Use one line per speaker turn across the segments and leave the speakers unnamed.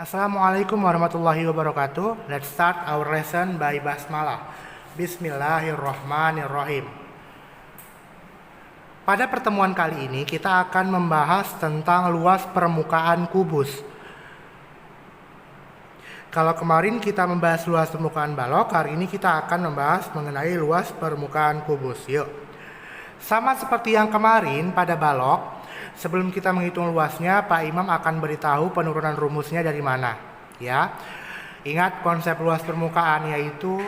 Assalamualaikum warahmatullahi wabarakatuh. Let's start our lesson by basmalah. Bismillahirrahmanirrahim. Pada pertemuan kali ini kita akan membahas tentang luas permukaan kubus. Kalau kemarin kita membahas luas permukaan balok, hari ini kita akan membahas mengenai luas permukaan kubus. Yuk. Sama seperti yang kemarin pada balok, sebelum kita menghitung luasnya, Pak Imam akan beritahu penurunan rumusnya dari mana. Ya, ingat konsep luas permukaan yaitu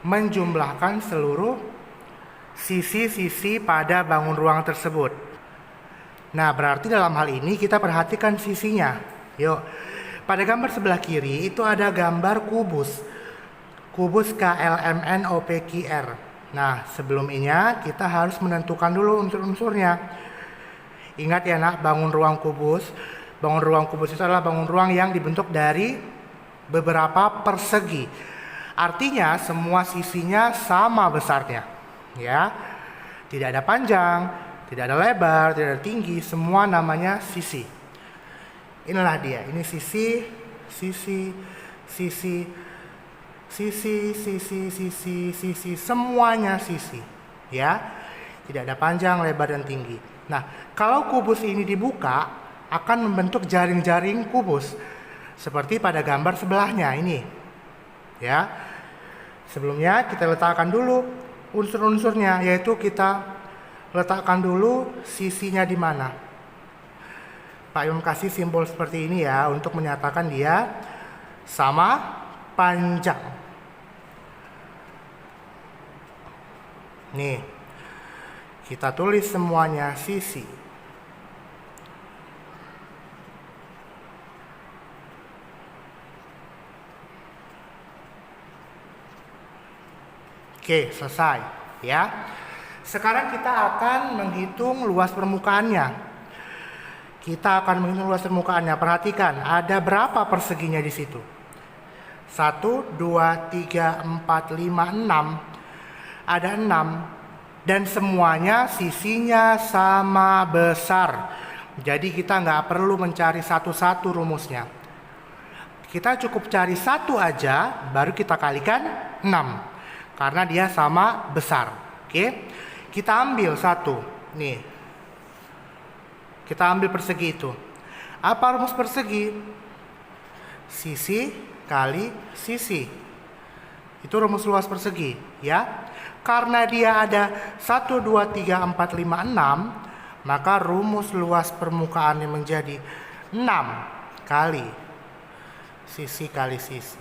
menjumlahkan seluruh sisi-sisi pada bangun ruang tersebut. Nah, berarti dalam hal ini kita perhatikan sisinya. Yuk, pada gambar sebelah kiri itu ada gambar kubus. Kubus KLMNOPQR. Nah, sebelumnya kita harus menentukan dulu unsur-unsurnya. Ingat ya nak, bangun ruang kubus. Bangun ruang kubus itu adalah bangun ruang yang dibentuk dari beberapa persegi. Artinya semua sisinya sama besarnya. Ya, tidak ada panjang, tidak ada lebar, tidak ada tinggi, semua namanya sisi. Inilah dia, ini sisi, semuanya sisi. Ya, tidak ada panjang, lebar, dan tinggi. Nah, kalau kubus ini dibuka, akan membentuk jaring-jaring kubus. Seperti pada gambar sebelahnya ini. Ya. Sebelumnya kita letakkan dulu unsur-unsurnya, yaitu kita letakkan dulu sisinya di mana. Pak Imam kasih simbol seperti ini ya, untuk menyatakan dia sama panjang. Nih. Kita tulis semuanya sisi. Oke, selesai ya. Sekarang kita akan menghitung luas permukaannya. Kita akan menghitung luas permukaannya. Perhatikan, ada berapa perseginya di situ? 1, 2, 3, 4, 5, 6. Ada 6. Dan semuanya sisinya sama besar. Jadi kita nggak perlu mencari satu-satu rumusnya. Kita cukup cari satu aja, baru kita kalikan 6. Karena dia sama besar. Oke, kita ambil satu. Nih, kita ambil persegi itu. Apa rumus persegi? Sisi kali sisi. Itu rumus luas persegi, ya. Karena dia ada 1, 2, 3, 4, 5, 6, maka rumus luas permukaannya menjadi 6 kali sisi kali sisi.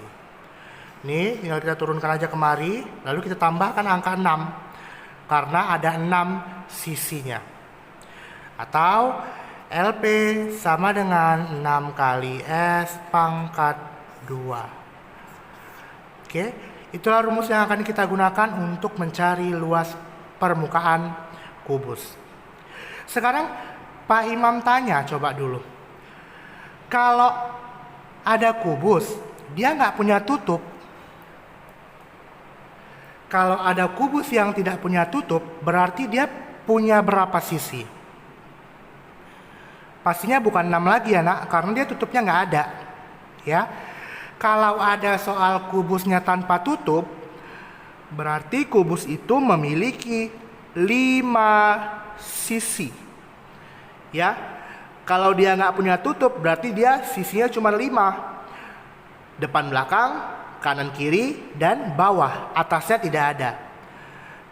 Nih, tinggal kita turunkan aja kemari, lalu kita tambahkan angka 6, karena ada 6 sisinya. Atau LP sama dengan 6 kali S pangkat 2. Oke. Itulah rumus yang akan kita gunakan untuk mencari luas permukaan kubus. Sekarang Pak Imam tanya, coba dulu. Kalau ada kubus, dia nggak punya tutup. Kalau ada kubus yang tidak punya tutup, berarti dia punya berapa sisi? Pastinya bukan 6 lagi ya nak, karena dia tutupnya nggak ada. Ya. Kalau ada soal kubusnya tanpa tutup, berarti kubus itu memiliki 5 sisi. Ya, kalau dia nggak punya tutup, berarti dia sisinya cuma 5. Depan belakang, kanan kiri, dan bawah. Atasnya tidak ada.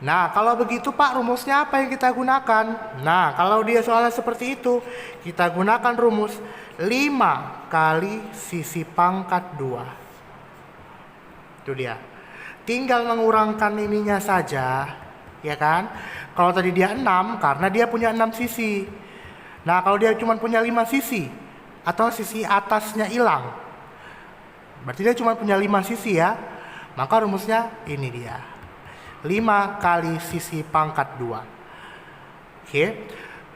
Nah, kalau begitu Pak, rumusnya apa yang kita gunakan? Nah, kalau dia soalnya seperti itu, kita gunakan rumus 5 kali sisi pangkat 2. Itu dia. Tinggal mengurangkan ininya saja, ya kan? Kalau tadi dia 6, karena dia punya 6 sisi. Nah, kalau dia cuma punya 5 sisi, atau sisi atasnya hilang, berarti dia cuma punya 5 sisi ya. Maka rumusnya ini dia. 5 kali sisi pangkat 2. Oke.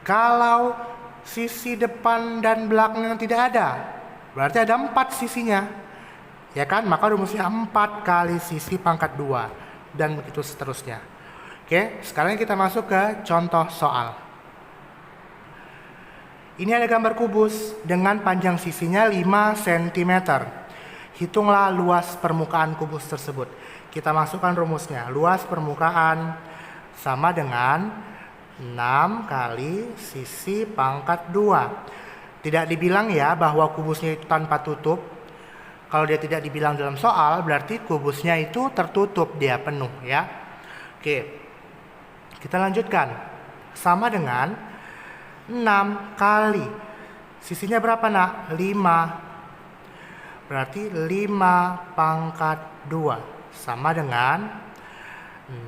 Kalau sisi depan dan belakang tidak ada, berarti ada 4 sisinya. Ya kan? Maka rumusnya 4 kali sisi pangkat 2. Dan begitu seterusnya. Oke, sekarang kita masuk ke contoh soal. Ini ada gambar kubus dengan panjang sisinya 5 cm. Hitunglah luas permukaan kubus tersebut. Kita masukkan rumusnya. Luas permukaan sama dengan 6 kali sisi pangkat 2. Tidak dibilang ya bahwa kubusnya itu tanpa tutup. Kalau dia tidak dibilang dalam soal, berarti kubusnya itu tertutup, dia penuh ya. Oke, kita lanjutkan. Sama dengan 6 kali. Sisinya berapa nak? 5. Berarti 5 pangkat 2. Sama dengan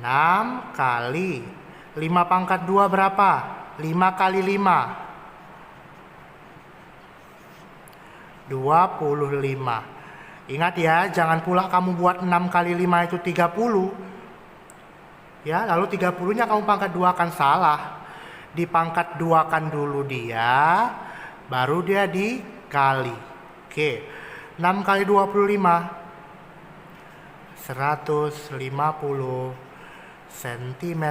6 kali. 5 pangkat 2 berapa? 5 kali 5. 25. Ingat ya, jangan pula kamu buat 6 kali 5 itu 30. Ya, lalu 30-nya kamu pangkat 2 kan salah. Dipangkat 2 kan dulu dia, baru dia dikali. Oke, 6 kali 25. 150 cm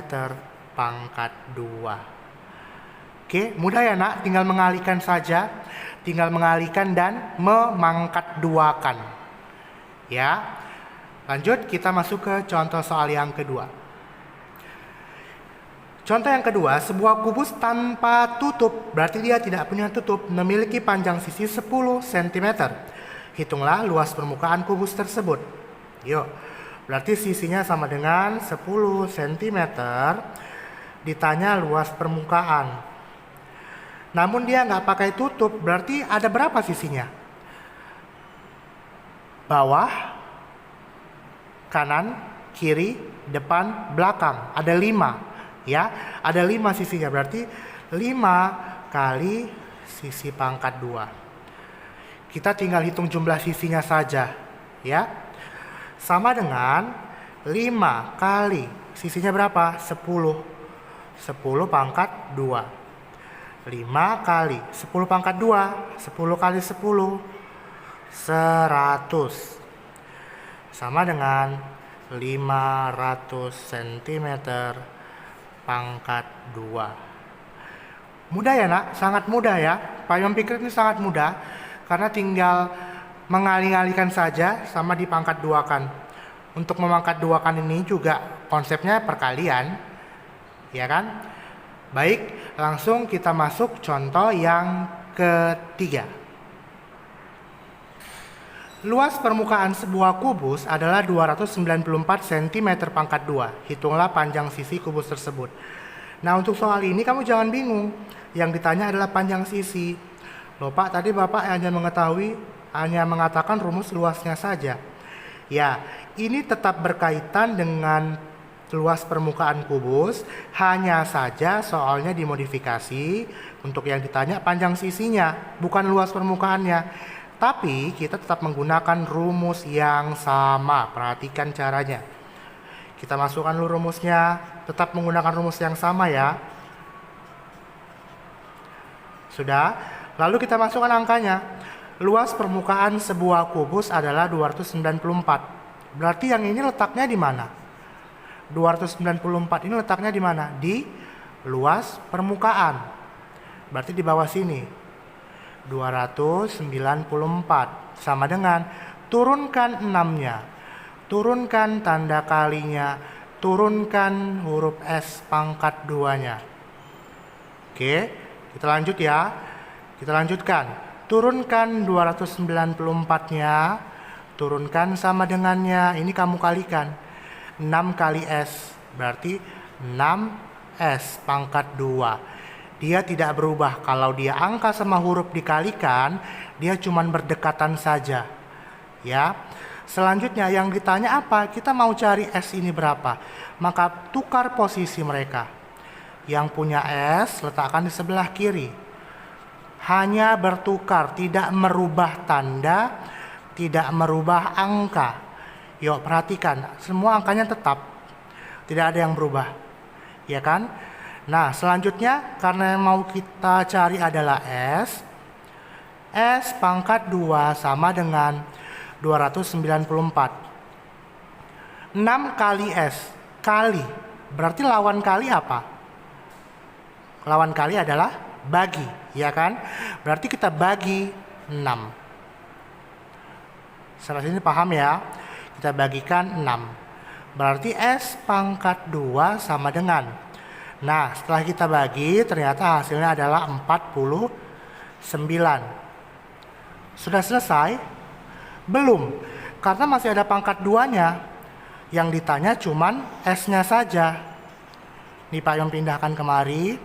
pangkat 2. Oke, mudah ya nak, tinggal mengalihkan saja. Tinggal mengalihkan dan memangkat 2-kan. Ya, lanjut kita masuk ke contoh soal yang kedua. Contoh yang kedua, sebuah kubus tanpa tutup, berarti dia tidak punya tutup, memiliki panjang sisi 10 cm. Hitunglah luas permukaan kubus tersebut. Yuk, berarti sisinya sama dengan 10 cm. Ditanya luas permukaan. Namun dia nggak pakai tutup, berarti ada berapa sisinya? Bawah, kanan, kiri, depan, belakang. Ada 5. Ya, ada 5 sisinya, berarti 5 kali sisi pangkat 2. Kita tinggal hitung jumlah sisinya saja, ya. Sama dengan 5 kali sisinya berapa? 10. 10 pangkat 2. 5 kali 10 pangkat 2. 10 kali 10. 100. Sama dengan 500 cm pangkat 2. Mudah ya nak? Sangat mudah ya. Payung pikir ini sangat mudah karena tinggal mengalih-alihkan saja sama dipangkat 2-kan. Untuk memangkat 2-kan ini juga konsepnya perkalian, ya kan? Baik, langsung kita masuk contoh yang ketiga. Luas permukaan sebuah kubus adalah 294 cm pangkat 2. Hitunglah panjang sisi kubus tersebut. Nah, untuk soal ini kamu jangan bingung. Yang ditanya adalah panjang sisi. Loh Pak, tadi Bapak hanya mengatakan rumus luasnya saja. Ya, ini tetap berkaitan dengan luas permukaan kubus. Hanya saja soalnya dimodifikasi. Untuk yang ditanya panjang sisinya, bukan luas permukaannya. Tapi kita tetap menggunakan rumus yang sama. Perhatikan caranya. Kita masukkan dulu rumusnya. Tetap menggunakan rumus yang sama ya. Sudah. Lalu kita masukkan angkanya. Luas permukaan sebuah kubus adalah 294. Berarti yang ini letaknya di mana? 294 ini letaknya di mana? Di luas permukaan. Berarti di bawah sini. 294 sama dengan turunkan 6-nya, turunkan tanda kalinya, turunkan huruf S pangkat 2-nya. Oke, kita lanjut ya. Kita lanjutkan. Turunkan 294-nya, turunkan sama dengannya. Ini kamu kalikan. 6 kali S berarti 6S pangkat 2. Dia tidak berubah. Kalau dia angka sama huruf dikalikan, dia cuma berdekatan saja. Ya. Selanjutnya yang ditanya apa? Kita mau cari S ini berapa. Maka tukar posisi mereka. Yang punya S letakkan di sebelah kiri. Hanya bertukar, tidak merubah tanda, tidak merubah angka. Yuk perhatikan, semua angkanya tetap. Tidak ada yang berubah. Ya kan? Nah, selanjutnya karena yang mau kita cari adalah S. S pangkat 2 sama dengan 294. 6 kali S. Kali. Berarti lawan kali apa? Lawan kali adalah bagi, ya kan? Berarti kita bagi 6. Sampai sini paham ya? Kita bagikan 6. Berarti S pangkat 2 sama dengan. Nah, setelah kita bagi, ternyata hasilnya adalah 49. Sudah selesai? Belum, karena masih ada pangkat 2-nya. Yang ditanya cuman S-nya saja. Nih Pak Yon pindahkan kemari.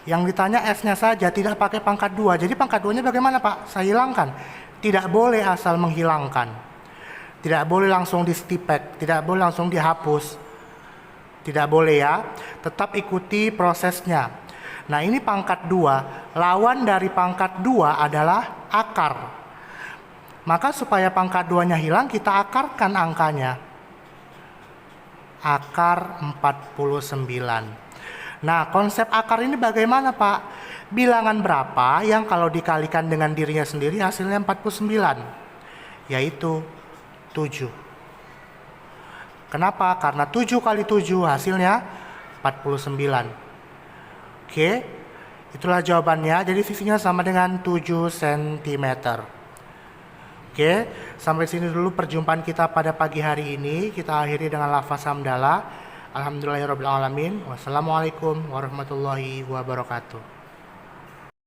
Yang ditanya S-nya saja, tidak pakai pangkat 2. Jadi pangkat 2-nya bagaimana Pak? Saya hilangkan. Tidak boleh asal menghilangkan. Tidak boleh langsung di-stipek, tidak boleh langsung dihapus. Tidak boleh ya. Tetap ikuti prosesnya. Nah, ini pangkat 2. Lawan dari pangkat 2 adalah akar. Maka supaya pangkat 2-nya hilang, kita akarkan angkanya. Akar 49. Nah, konsep akar ini bagaimana Pak? Bilangan berapa yang kalau dikalikan dengan dirinya sendiri hasilnya 49? Yaitu 7. Kenapa? Karena 7 kali 7 hasilnya 49. Oke, itulah jawabannya. Jadi sisinya sama dengan 7 cm. Oke, sampai sini dulu perjumpaan kita pada pagi hari ini. Kita akhiri dengan lafaz hamdalah. Alhamdulillahirabbil alamin. Wassalamualaikum warahmatullahi wabarakatuh.